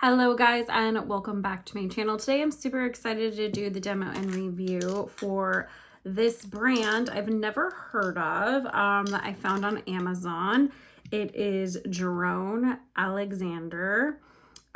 Hello guys, and welcome back to my channel. Today I'm super excited to do the demo and review for this brand I've never heard of that I found on Amazon. It is Jerome Alexander.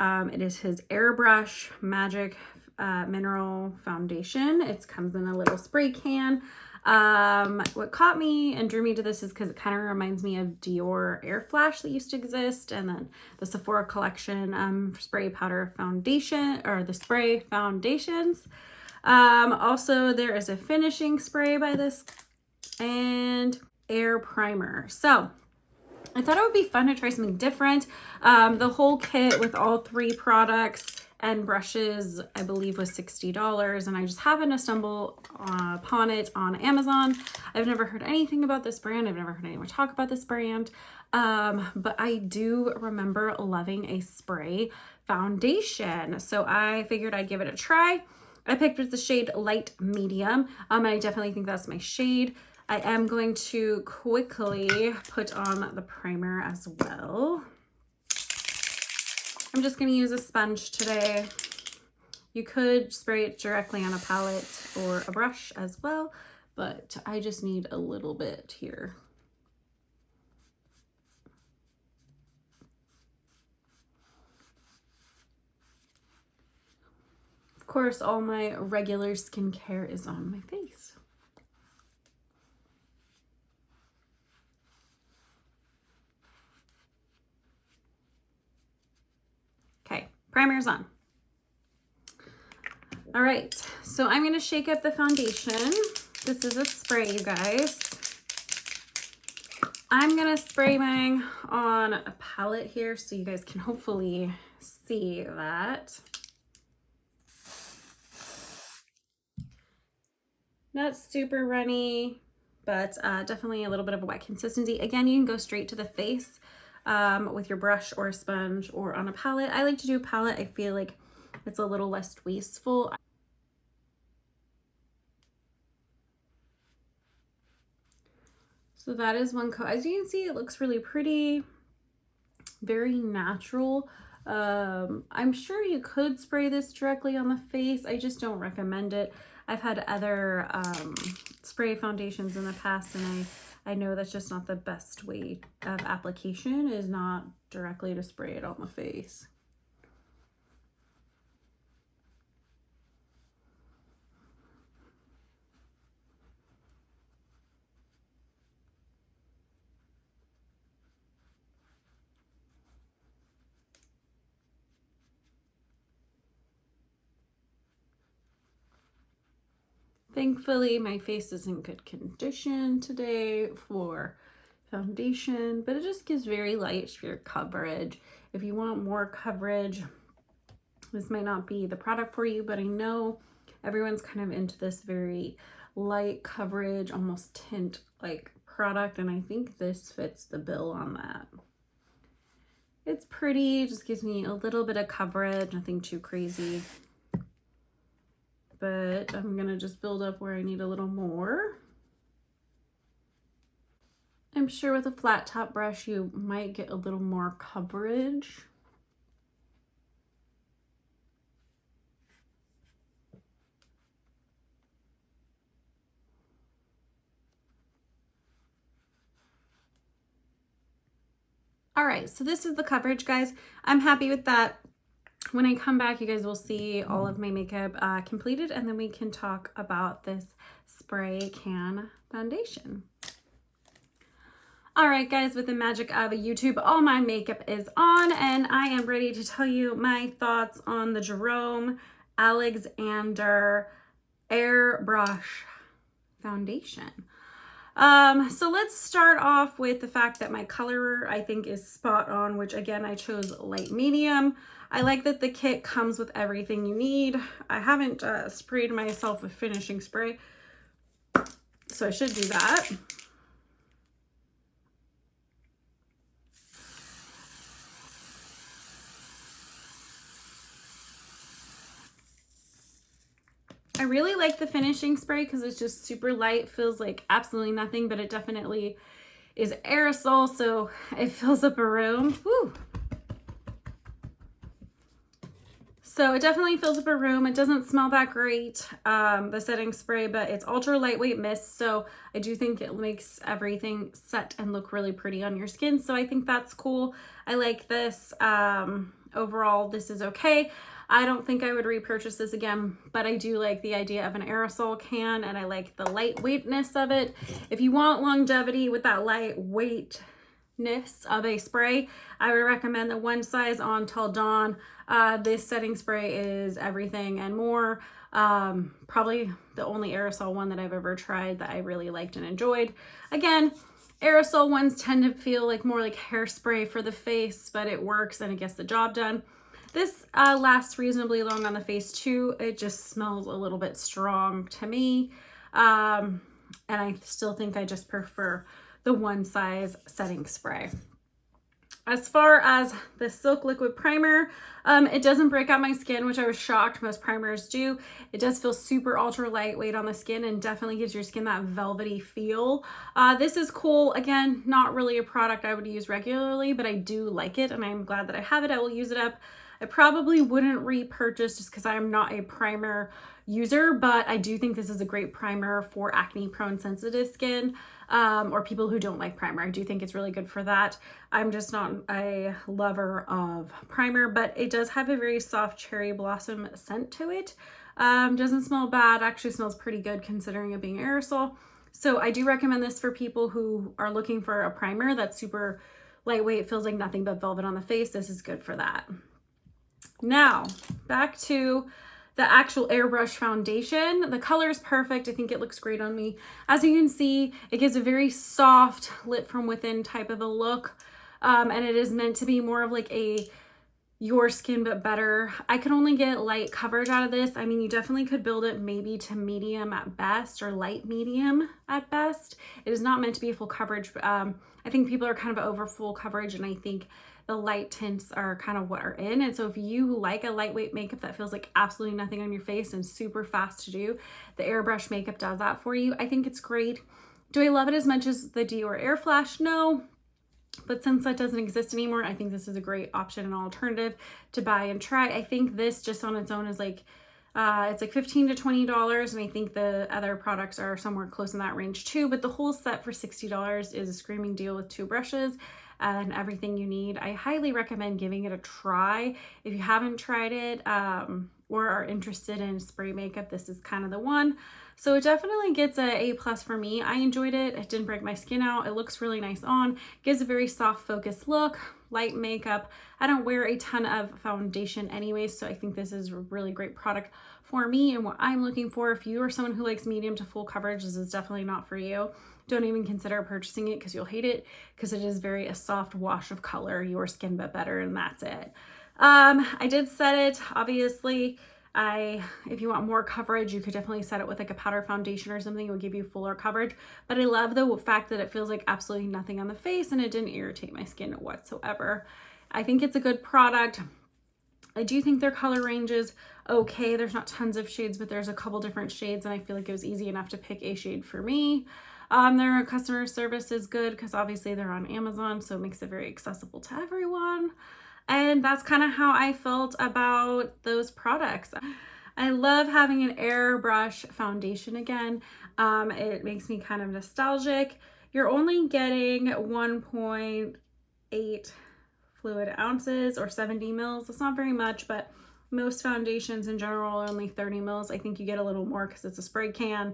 It is his Airbrush Magic Mineral Foundation. It comes in a little spray can. What caught me and drew me to this is because it kind of reminds me of Dior Air Flash that used to exist, and then the Sephora collection spray powder foundation, or the spray foundations. Also there is a finishing spray by this and air primer. So I thought it would be fun to try something different. The whole kit with all three products and brushes, I believe, was $60, and I just happened to stumble upon it on Amazon. I've never heard anything about this brand. I've never heard anyone talk about this brand, but I do remember loving a spray foundation, so I figured I'd give it a try. I picked with the shade Light Medium, and I definitely think that's my shade. I am going to quickly put on the primer as well. I'm just going to use a sponge today. You could spray it directly on a palette or a brush as well, but I just need a little bit here. Of course, all my regular skincare is on my face. Okay, primer's on. All right, so I'm gonna shake up the foundation. This is a spray, you guys. I'm gonna spray mine on a palette here so you guys can hopefully see that. Not super runny, but definitely a little bit of a wet consistency. Again, you can go straight to the face with your brush or a sponge or on a palette. I like to do a palette. I feel like it's a little less wasteful. So that is one coat. As you can see, it looks really pretty, very natural. I'm sure you could spray this directly on the face. I just don't recommend it. I've had other spray foundations in the past, and I know that's just not the best way of application, is not directly to spray it on the face. Thankfully, my face is in good condition today for foundation, but it just gives very light sheer coverage. If you want more coverage, this might not be the product for you, but I know everyone's kind of into this very light coverage, almost tint like product, and I think this fits the bill on that. It's pretty, just gives me a little bit of coverage, nothing too crazy. But I'm gonna just build up where I need a little more. I'm sure with a flat top brush you might get a little more coverage. All right, so this is the coverage, guys. I'm happy with that. When I come back, you guys will see all of my makeup completed, and then we can talk about this spray can foundation. All right, guys, with the magic of YouTube, all my makeup is on, and I am ready to tell you my thoughts on the Jerome Alexander Airbrush Foundation. So let's start off with the fact that my color, I think, is spot on, which again, I chose light medium. I like that the kit comes with everything you need. I haven't sprayed myself with finishing spray, so I should do that. I really like the finishing spray because it's just super light, feels like absolutely nothing, but it definitely is aerosol, so it fills up a room. Whew. So it definitely fills up a room. It doesn't smell that great, the setting spray, but it's ultra lightweight mist. So I do think it makes everything set and look really pretty on your skin. So I think that's cool. I like this. Overall, this is okay. I don't think I would repurchase this again, but I do like the idea of an aerosol can, and I like the lightweightness of it. If you want longevity with that lightweightness of a spray, I would recommend the One Size On Till Dawn. This setting spray is everything and more. Probably the only aerosol one that I've ever tried that I really liked and enjoyed. Again, aerosol ones tend to feel like more like hairspray for the face, but it works and it gets the job done. This lasts reasonably long on the face too. It just smells a little bit strong to me. And I still think I just prefer the One Size setting spray. As far as the Silk Liquid Primer, it doesn't break out my skin, which I was shocked. Most primers do. It does feel super ultra lightweight on the skin and definitely gives your skin that velvety feel. This is cool. Again, not really a product I would use regularly, but I do like it and I'm glad that I have it. I will use it up. I probably wouldn't repurchase just because I'm not a primer user, but I do think this is a great primer for acne prone sensitive skin, or people who don't like primer. I do think it's really good for that. I'm just not a lover of primer, but it does have a very soft cherry blossom scent to it. Doesn't smell bad, actually smells pretty good considering it being aerosol. So I do recommend this for people who are looking for a primer that's super lightweight, feels like nothing but velvet on the face. This is good for that. Now, back to the actual airbrush foundation. The color is perfect. I think it looks great on me. As you can see, it gives a very soft lit from within type of a look. And it is meant to be more of like a your skin but better. I could only get light coverage out of this. I mean, you definitely could build it maybe to medium at best or light medium at best. It is not meant to be full coverage. I think people are kind of over full coverage, and I think the light tints are kind of what are in. And so if you like a lightweight makeup that feels like absolutely nothing on your face and super fast to do, the airbrush makeup does that for you. I think it's great. Do I love it as much as the Dior Air Flash? No. But since that doesn't exist anymore, I think this is a great option and alternative to buy and try. I think this just on its own is like, it's like $15 to $20. And I think the other products are somewhere close in that range too. But the whole set for $60 is a screaming deal with 2 brushes and everything you need. I highly recommend giving it a try. If you haven't tried it or are interested in spray makeup, this is kind of the one. So it definitely gets a A+ for me. I enjoyed it. It didn't break my skin out. It looks really nice on. Gives a very soft focused look, light makeup. I don't wear a ton of foundation anyway, so I think this is a really great product for me and what I'm looking for. If you are someone who likes medium to full coverage, this is definitely not for you. Don't even consider purchasing it because you'll hate it, because it is very a soft wash of color, your skin but better, and that's it. I did set it, obviously. If you want more coverage, you could definitely set it with like a powder foundation or something. It will give you fuller coverage, but I love the fact that it feels like absolutely nothing on the face and it didn't irritate my skin whatsoever. I think it's a good product. I do think their color range is okay. There's not tons of shades, but there's a couple different shades, and I feel like it was easy enough to pick a shade for me. Their customer service is good because obviously they're on Amazon, so it makes it very accessible to everyone. And that's kind of how I felt about those products. I love having an airbrush foundation again. It makes me kind of nostalgic. You're only getting 1.8 fluid ounces or 70 mils. It's not very much, but most foundations in general are only 30 mils. I think you get a little more because it's a spray can.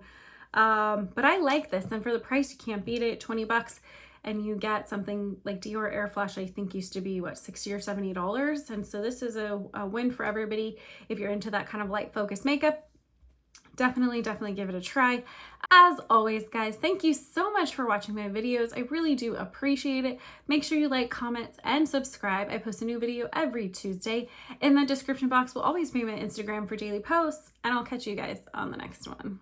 But I like this, and for the price, you can't beat it. 20 bucks. And you get something like Dior Air Flash, I think used to be what, $60 or $70. And so this is a win for everybody. If you're into that kind of light focused makeup, definitely give it a try. As always, guys, thank you so much for watching my videos. I really do appreciate it. Make sure you like, comment, and subscribe. I post a new video every Tuesday. In the description box will always be my Instagram for daily posts, and I'll catch you guys on the next one.